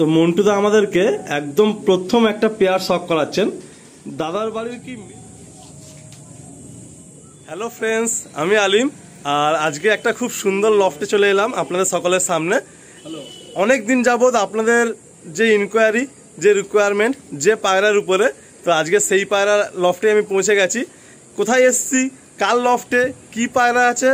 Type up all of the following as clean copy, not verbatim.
তো মন্টু দা আমাদেরকে একদম প্রথম একটা পেয়ার শখ করাচ্ছেন দাদার বাড়ির কি। হ্যালো ফ্রেন্ডস, আমি আলিম, আর আজকে একটা খুব সুন্দর লফটে চলে এলাম আপনাদের সকলের সামনে। অনেক দিন যাবত আপনাদের যে ইনকোয়ারি, যে রিকোয়ারমেন্ট, যে পায়রার উপরে, তো আজকে সেই পায়রা লফটে আমি পৌঁছে গেছি। কোথায় এসছি, কার লফটে, কি পায়রা আছে,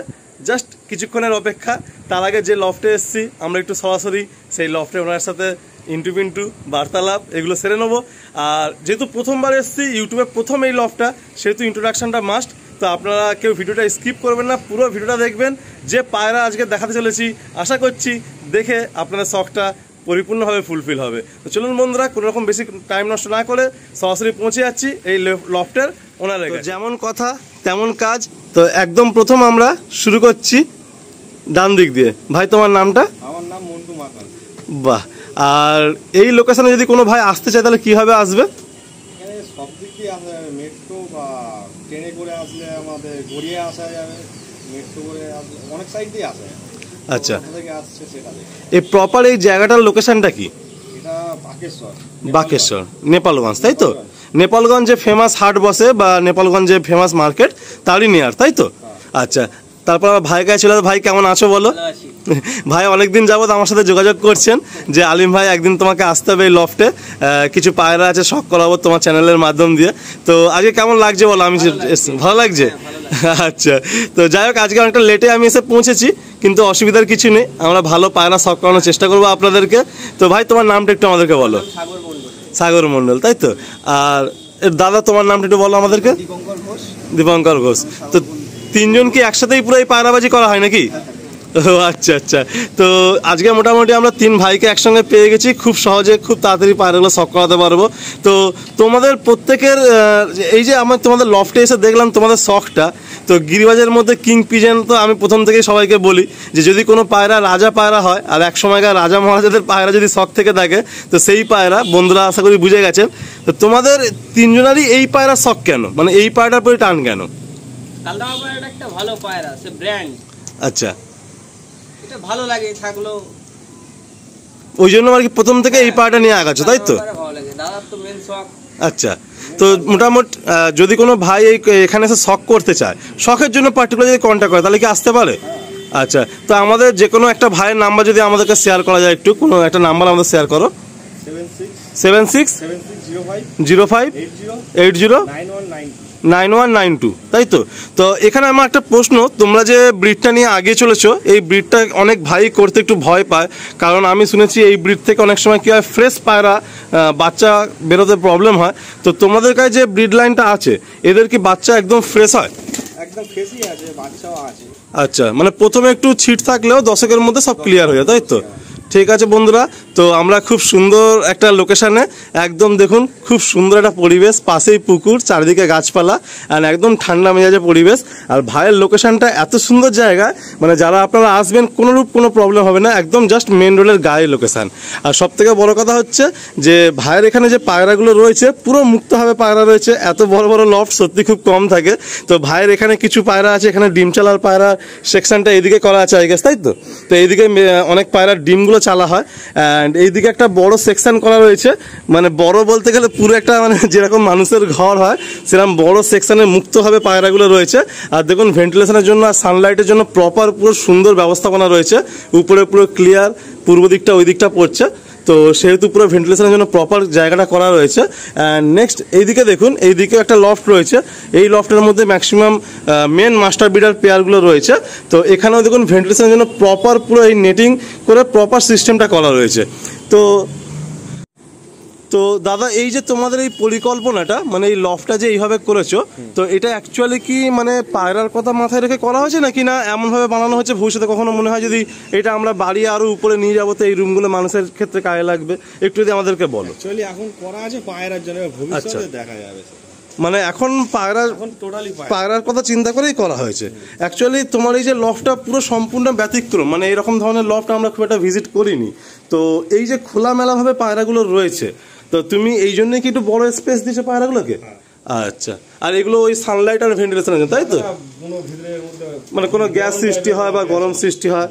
জাস্ট কিছুক্ষণের অপেক্ষা। তার আগে যে লফটে এসছি আমরা একটু সরাসরি সেই লফটে ওনার সাথে ইন্টু বার্তালাপ এগুলো সেরে নেবো। আর যেহেতু প্রথমবার এসছি, ইউটিউবে প্রথম এই লফটটা, সেহেতু ইন্ট্রোডাকশনটা মাস্ট। তো আপনারা কেউ ভিডিওটা স্কিপ করবেন না, পুরো ভিডিওটা দেখবেন। যে পায়রা আজকে দেখাতে চলেছি, আশা করছি দেখে আপনাদের শখটা পরিপূর্ণভাবে ফুলফিল হবে। তো চলুন বন্ধুরা, কোনো রকম বেশি টাইম নষ্ট না করে সরাসরি পৌঁছে যাচ্ছি এই লফটের ওনারের কাছে। যেমন কথা তেমন কাজ। তো একদম প্রথম আমরা শুরু করছি ডান দিক দিয়ে। ভাই, তোমার নামটা? আমার নাম মন্টু মাকাল। বাহ। আর এই লোকেশনে যদি কোনো ভাই আসতে চায় তাহলে কিভাবে আসবে? এখানে সব দিক দিয়ে আসা যাবে, মেট্রো বা ট্রেনে করে আসলে আমাদের গড়িয়ে আসা যাবে, মেট্রো করে আসলে অনেক সাইড দিয়ে আসা যাবে। আচ্ছা, থেকে আসছে সেটা এই প্রপার এই জায়গাটার লোকেশনটা কি? এটা বাকেশ্বর, বাকেশ্বর, নেপালগঞ্জ, তাই তো? নেপালগঞ্জ যে ফেমাস হাট বসে বা নেপালগঞ্জ যে ফেমাস মার্কেট, তারই নিয়ার, তাই তো? আচ্ছা, তারপর ভাই কাছে ছিল। ভাই কেমন আছো বলো? ভাই অনেকদিন যাবত আমার সাথে যোগাযোগ করছেন যে আলিম ভাই একদিন তোমাকে আসতে হবে এই লফটে, কিছু পায়রা আছে শখ করাবো তোমার চ্যানেলের মাধ্যম দিয়ে। তো আজকে কেমন লাগছে বলো? আমি ভালো লাগছে। আচ্ছা, তো যাই হোক, আজকে অনেকটা লেটে আমি এসে পৌঁছেছি, কিন্তু অসুবিধার কিছু নেই, আমরা ভালো পায়রা শখ করানোর চেষ্টা করবো আপনাদেরকে। তো ভাই, তোমার নামটা একটু আমাদেরকে বলো। সাগর মণ্ডল, তাই তো? আর দাদা, তোমার নামটা একটু বলো আমাদেরকে। দীপঙ্কর ঘোষ। তো তিনজন কি একসাথেই পুরো এই পায়রাবাজি করা হয় নাকি? ও আচ্ছা আচ্ছা। তো আজকে মোটামুটি আমরা তিন ভাইকে একসঙ্গে পেয়ে গেছি, খুব সহজে খুব তাড়াতাড়ি পায়রাগুলো শখ করাতে পারবো। তো তোমাদের প্রত্যেকের এই যে আমার তোমাদের লফটে এসে দেখলাম তোমাদের শখটা, তো গিরিবাজের মধ্যে কিং পিজন, তো আমি প্রথম থেকেই সবাইকে বলি যে যদি কোনো পায়রা রাজা পায়রা হয়, আর এক সময়কার রাজা মহারাজাদের পায়রা যদি শখ থেকে থাকে, তো সেই পায়রা বন্ধুরা আশা করি বুঝে গেছেন। তো তোমাদের তিনজনেরই এই পায়রা শখ কেন, মানে এই পায়রাটার প্রতি টান কেন? কালদামা পায়রাটা একটা ভালো পায়রা, সে ব্র্যান্ড। আচ্ছা, এটা ভালো লাগে থাকলো, ওই জন্য আর কি প্রথম থেকে এই পায়রাটা নিয়ে আগাচ্ছ, তাই তো? ভালো লাগে, দাদার তো মেন শখ। আচ্ছা, তো মোটামুটি যদি কোনো ভাই এখানে এসে শখ করতে চায়, শখের জন্য পার্টিকুলার যদি কন্ট্যাক্ট করে, তাহলে কি আসতে পারে? আচ্ছা, তো আমাদের যে কোনো একটা ভাইয়ের নাম্বার যদি আমাদেরকে শেয়ার করা যায়, একটু কোনো একটা নাম্বার আমাদের শেয়ার করো। 7605809192, তাই তো? তো এখানে আমার একটা প্রশ্ন, তোমরা যে ব্রিডটা নিয়ে আগে চলেছো, এই ব্রিডটা অনেক ভাই করতে একটু ভয় পায়, কারণ আমি শুনেছি এই ব্রিড থেকে অনেক সময় কি হয়, ফ্রেশ পায়রা বাচ্চা বেরোতে প্রবলেম হয়। তো তোমাদের কাছে যে ব্রিড লাইনটা আছে, এদের কি বাচ্চা একদম ফ্রেশ হয়? একদম ফ্রেশই আছে, বাচ্চাও আছে। আচ্ছা, মানে প্রথমে একটু ছিট থাকলেও দশকের মধ্যে সব ক্লিয়ার হয়ে যায়, তাই তো? ঠিক আছে বন্ধুরা, তো আমরা খুব সুন্দর একটা লোকেশানে, একদম দেখুন খুব সুন্দর একটা পরিবেশ, পাশেই পুকুর, চারিদিকে গাছপালা, আর একদম ঠান্ডা মেজাজে পরিবেশ। আর ভাইয়ের লোকেশানটা এত সুন্দর জায়গা, মানে যারা আপনারা আসবেন কোনোরূপ কোনো প্রবলেম হবে না, একদম জাস্ট মেন রোডের গায়ে লোকেশান। আর সব থেকে বড় কথা হচ্ছে যে ভাইয়ের এখানে যে পায়রাগুলো রয়েছে পুরো মুক্তভাবে পায়রা রয়েছে, এত বড় বড় লফট সত্যি খুব কম থাকে। তো ভাইয়ের এখানে কিছু পায়রা আছে, এখানে ডিম চালার পায়রা সেকশনটা এইদিকে করা আছে আই গেস, তাই তো? তো এইদিকে অনেক পায়রার ডিমগুলো চালা হয়, অ্যান্ড এইদিকে একটা বড় সেকশন করা রয়েছে, মানে বড় বলতে গেলে পুরো একটা মানে যেরকম মানুষের ঘর হয় সেরকম বড় সেকশনে মুক্তভাবে পায়রাগুলো রয়েছে। আর দেখুন ভেন্টিলেশনের জন্য আর সানলাইটের জন্য প্রপার পুরো সুন্দর ব্যবস্থাপনা রয়েছে, উপরে পুরো ক্লিয়ার, পূর্ব দিকটা ওই দিকটা পড়ছে, তো সেহেতু পুরো ভেন্টিলেশনের জন্য প্রপার জায়গাটা করা রয়েছে। অ্যান্ড নেক্সট এইদিকে দেখুন, এইদিকে একটা লফট রয়েছে, এই লফটের মধ্যে ম্যাক্সিমাম মেন মাস্টার বিডার পেয়ারগুলো রয়েছে। তো এখানেও দেখুন ভেন্টিলেশনের জন্য প্রপার পুরো এই নেটিং করে প্রপার সিস্টেমটা করা রয়েছে। তো তো দাদা, এই যে তোমাদের এই পরিকল্পনাটা, মানে এই লফটটা যে এইভাবে করেছো, তো এটা অ্যাকচুয়ালি কি মানে পায়রার কথা মাথায় রেখে করা হয়েছে নাকি না এমনভাবে বানানো হয়েছে ভবিষ্যতে কখনো মনে হয় যদি এটা আমরা বাড়ি আরো উপরে নিয়ে যাবো, তো এই রুমগুলো মানুষের ক্ষেত্রে কাজে লাগবে, একটু যদি আমাদেরকে বলো। অ্যাকচুয়ালি এখন করা আছে পায়রার জন্য, ভবিষ্যতে দেখা যাবে। মানে এখন পায়রার কথা চিন্তা করেই করা হয়েছে। অ্যাকচুয়ালি তোমার এই যে লফটটা পুরো সম্পূর্ণ ব্যতিক্রম, মানে এরকম ধরনের লফট আমরা খুব একটা ভিজিট করিনি। তো এই যে খোলামেলাভাবে পায়রাগুলো রয়েছে, তো তুমি এই জন্যই কি একটু বড় স্পেস দিয়েছো পায়রাগুলোকে? আচ্ছা, আর এগুলো ওই সানলাইট আর ভেন্টিলেশনের জন্য, তাই তো? মানে কোনো গ্যাস সৃষ্টি হয় বা গরম সৃষ্টি হয়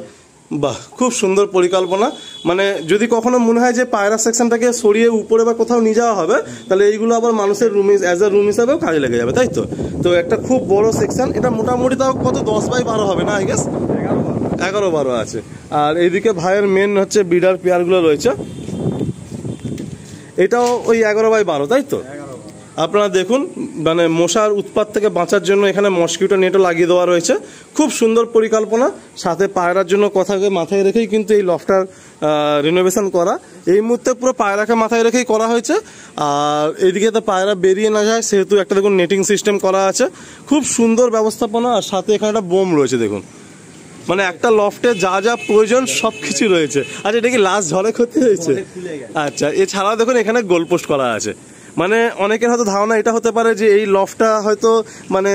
বাহ, খুব সুন্দর পরিকল্পনা। মানে যদি কখনো মনে হয় যে পায়রা সেকশনটাকে সরিয়ে উপরে বা কোথাও নিয়ে যাওয়া হবে, তাহলে এইগুলো আবার মানুষের রুম অ্যাজ এ রুম হিসাবেও কাজে লেগে যাবে, তাই তো? তো একটা খুব বড় সেকশন, এটা মোটামুটি তাও কত 10x12 হবে না, আই গেস 11-12 আছে। আর এইদিকে ভাইয়ের মেন হচ্ছে বিডার পেয়ারগুলো রয়েছে, এটাও ওই 11x12, তাই তো? আপনারা দেখুন, মানে মশার উৎপাত থেকে বাঁচার জন্য এখানে মসকিউটো নেটও লাগিয়ে দেওয়া রয়েছে। খুব সুন্দর পরিকল্পনা, সাথে পায়রার জন্য কথাকে মাথায় রেখেই কিন্তু এই লফটার রিনোভেশন করা। এই মুহূর্তে পুরো পায়রাকে মাথায় রেখেই করা হয়েছে। আর এইদিকে তো পায়রা বেরিয়ে না যায় সেহেতু একটা দেখুন নেটিং সিস্টেম করা আছে, খুব সুন্দর ব্যবস্থাপনা। আর সাথে এখানে একটা বোম রয়েছে দেখুন, মানে একটা লফটে যা যা প্রয়োজন সব কিছু রয়েছে। আচ্ছা, এটা কি লাস্ট ঝড়ে ক্ষতি হয়েছে? আচ্ছা, এছাড়াও দেখুন এখানে গোলপোস্ট করা আছে। মানে অনেকের হয়তো ধারণা এটা হতে পারে যে এই লফটা হয়তো মানে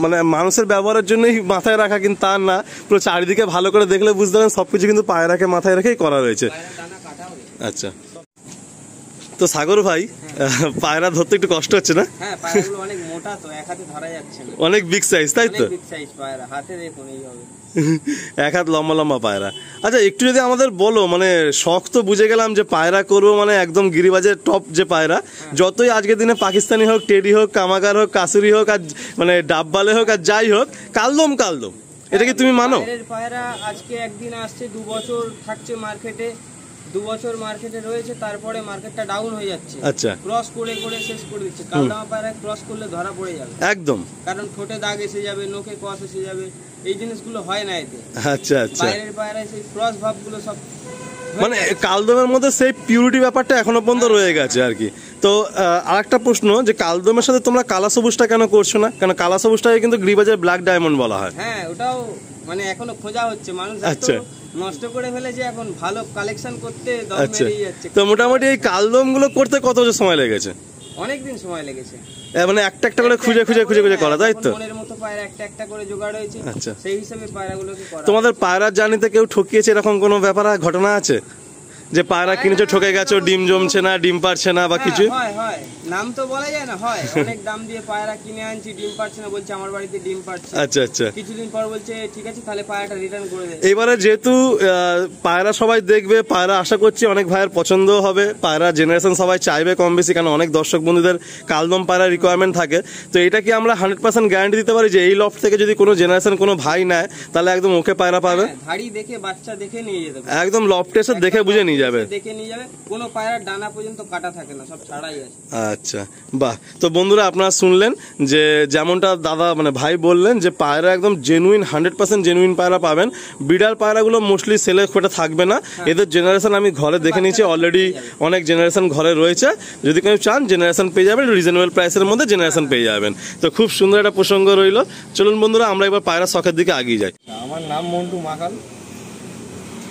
মানে মানুষের ব্যবহারের জন্যই মাথায় রাখা, কিন্তু তা না। পুরো চারিদিকে ভালো করে দেখলে বুঝতে পারেন সবকিছু কিন্তু পায়রাকে মাথায় রেখেই করা রয়েছে। আচ্ছা, তো সাগর ভাই, পায়রা ধরতে একটু কষ্ট হচ্ছে না? হ্যাঁ, পায়রাগুলো অনেক মোটা, তো এক হাতে ধরা যাচ্ছে না। অনেক বিগ সাইজ, তাই তো? অনেক বিগ সাইজ পায়রা, হাতে দেখুন এইভাবে এক হাত লম্বা লম্বা পায়রা। আচ্ছা, একটু যদি আমাদের বলো, মানে শখ তো বুঝে গেলাম যে পায়রা করবো, মানে একদম গিরিবাজের টপ যে পায়রা, যতই আজকের দিনে পাকিস্তানি হোক, টেডি হোক, কামাগার হোক, কাসুরি হোক, আর মানে ডাববালে হোক, আর যাই হোক, কালদম কালদম, এটা কি তুমি মানো? বাইরের পায়রা আজকে একদিন আসছে, 2 বছর থাকছে মার্কেটে, 2 বছর মার্কেটে রয়েছে, তারপরে মার্কেটটা ডাউন হয়ে যাচ্ছে। আচ্ছা, ক্রস করে করে শেষ করে দিচ্ছে। কালদামা পায়রা ক্রস করলে ধরা পড়ে যাবে একদম, কারণ ঠোঁটে দাগ এসে যাবে, নোকে কস এসে যাবে, এই জিনিসগুলো হয় না এতে। আচ্ছা আচ্ছা, বাইরের পায়রায় সেই ক্রস ভাবগুলো সব মানে কালদমের মধ্যে সেই পিউরিটি ব্যাপারটা এখনো পর্যন্ত রয়ে গেছে আর কি। তো আরেকটা প্রশ্ন, যে কালদমের সাথে তোমরা কালা সবুজটা কেন করছো না? কেন কালা সবুজটাকে কিন্তু গিরিবাজের ব্ল্যাক ডায়মন্ড বলা হয়। হ্যাঁ, ওটাও মানে এখনো খোঁজা হচ্ছে, মানুষ আচ্ছা, নষ্ট করে ফেলেছে, এখন ভালো কালেকশন করতে দম আচ্ছা। বেরিয়ে যাচ্ছে। তো মোটামুটি এই কালদম গুলো করতে কত বছর সময় লেগেছে? অনেকদিন সময় লেগেছে, মানে একটা একটা করে খুঁজে খুঁজে খুঁজে খুঁজে করা, তাই তো? মনের মতো পায়রা একটা একটা করে জোগাড় হয়েছে, আচ্ছা, সেই হিসাবে পায়রাগুলোকে করা। তোমাদের পায়রার জার্নিতে কেউ ঠকিয়েছে এরকম কোনো ব্যাপার ঘটনা আছে, যে পায়রা কিনেছো ঠকে গেছো, ডিম জমছে না, ডিম পারছে না বা কিছু? হয় হয়, নাম তো বলা যায় না, হয় অনেক দাম দিয়ে পায়রা কিনে আনছি, ডিম পারছে না, বলছে আমার বাড়িতে ডিম পারছে। আচ্ছা আচ্ছা, কিছুদিন পর বলছে ঠিক আছে তাহলে পায়রাটা রিটার্ন করে দে। এবারে যেহেতু পায়রা সবাই দেখবে, পায়রা আশা করছি অনেক ভাইয়ের পছন্দ হবে, পায়রা জেনারেশন সবাই চাইবে কম বেশি, কারণ অনেক দর্শক বন্ধুদের কালদম পায়রা রিকোয়ারমেন্ট থাকে। তো এটা কি আমরা 100% গ্যারান্টি দিতে পারি যে এই লফট থেকে যদি কোনো জেনারেশন কোনো ভাই নেয় তাহলে একদম ওকে পায়রা পাবে? ধাড়ি দেখে, বাচ্চা দেখে নিয়ে যেতে পারে, একদম লফটে এসে দেখে বুঝে নিয়ে যাবে, দেখে নিয়ে যাবে। কোনো পায়রার ডানা পর্যন্ত কাটা থাকে না, সব ছাড়াই আছে। আচ্ছা, বাহ। তো বন্ধুরা, আপনারা শুনলেন যে যেমনটা দাদা মানে ভাই বললেন যে পায়রা একদম জেনুইন 100% জেনুইন পায়রা পাবেন। বিডার পায়রাগুলো মোস্টলি সেলে খোটা থাকবে না, এদের জেনারেশন আমি ঘরে দেখে নিয়েছি, অলরেডি অনেক জেনারেশন ঘরে রয়েছে। যদি কেউ চান জেনারেশন পেয়ে যাবেন, রিজনেবল প্রাইসের মধ্যে জেনারেশন পেয়ে যাবেন। তো খুব সুন্দর একটা প্রসঙ্গ রইল। চলুন বন্ধুরা, আমরা এবার পায়রা শখের দিকে এগিয়ে যাই। আমার নাম মন্টু মাকাল,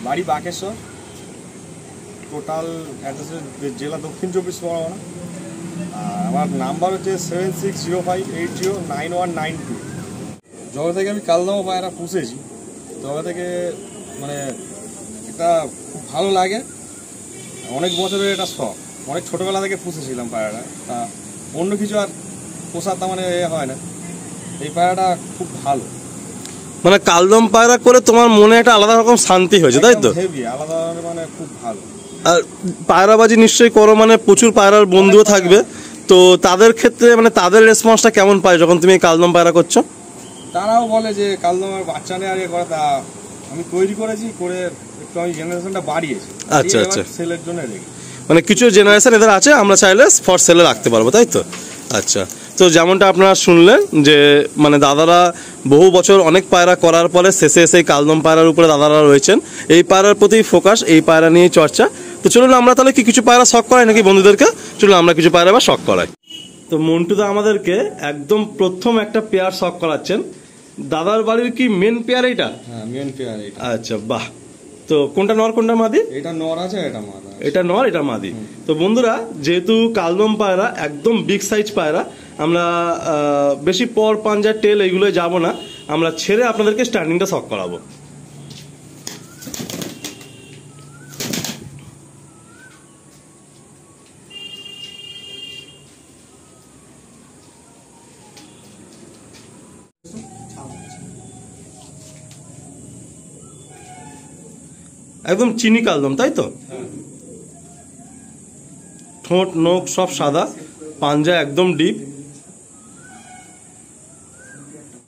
বাড়ি বাকেশ্বর, টোটাল অ্যাড্রেস জেলা দক্ষিণ 24 পরগনা। আর আমার নাম্বার হচ্ছে 7605809192। যবে থেকে আমি কালদমা পায়রা পুষেছি তবে থেকে মানে এটা খুব ভালো লাগে, অনেক বছরের এটা শখ, অনেক ছোটোবেলা থেকে পুষেছিলাম পায়রাটা। তা অন্য কিছু আর পোষার তার মানে হয় না, এই পায়রাটা খুব ভালো। মানে কালদম পায়রা করে তোমার মনে একটা আলাদা রকম শান্তি হয়েছে, তাই তো? হেভি আলাদা, মানে খুব ভালো। আর পায়রাবাজি নিশ্চয়ই করো, মানে প্রচুর পায়রার বন্ধুও থাকবে, তো তাদের ক্ষেত্রে মানে তাদের রেসপন্সটা কেমন পায় যখন তুমি কালদম পায়রা করছো? তারাও বলে যে কালদমের বাচ্চা নেওয়ার ইয়ে করে, তা আমি তৈরি করেছি, করে একটু আমি জেনারেশনটা বাড়িয়েছি। আচ্ছা আচ্ছা, সেলের জন্য রেখে মানে কিছু জেনারেশন এদের আছে, আমরা চাইলে ফর সেলে রাখতে পারবো, তাই তো? আচ্ছা, তো যেমনটা আপনারা শুনলেন যে মানে দাদারা বহু বছর অনেক পায়রা করার পরে শেষে এসে কালদম পায়রার উপরে দাদারা রয়েছেন, এই পায়রার প্রতি ফোকাস, এই পায়রা নিয়ে চর্চা। তো চলুন আমরা তাহলে কিছু পায়রা শখ করাই নাকি বন্ধুদেরকে? চলুন আমরা কিছু পায়রা বা শখ করাই। তো মন্টুদা আমাদেরকে একদম প্রথম একটা পেয়ার শখ করাচ্ছেন। দাদার বাড়ির কি মেন পেয়ার এইটা? হ্যাঁ, মেন পেয়ার এটা। আচ্ছা, বাহ। তো কোনটা নর কোনটা মাদি? এটা নর আছে, এটা মাদা। এটা নর, এটা মাদি। তো বন্ধুরা, যেহেতু কালদম পায়রা একদম বিগ সাইজ পায়রা, আমরা বেশি পর পাঞ্জার টেল এইগুলো যাব না, আমরা ছেড়ে আপনাদেরকে স্ট্যান্ডিংটা শখ করাবো। একদম চিনি কালদম, তাই তো? ঠোঁট নোখ সব সাদা, পাঞ্জা একদম ডিপ।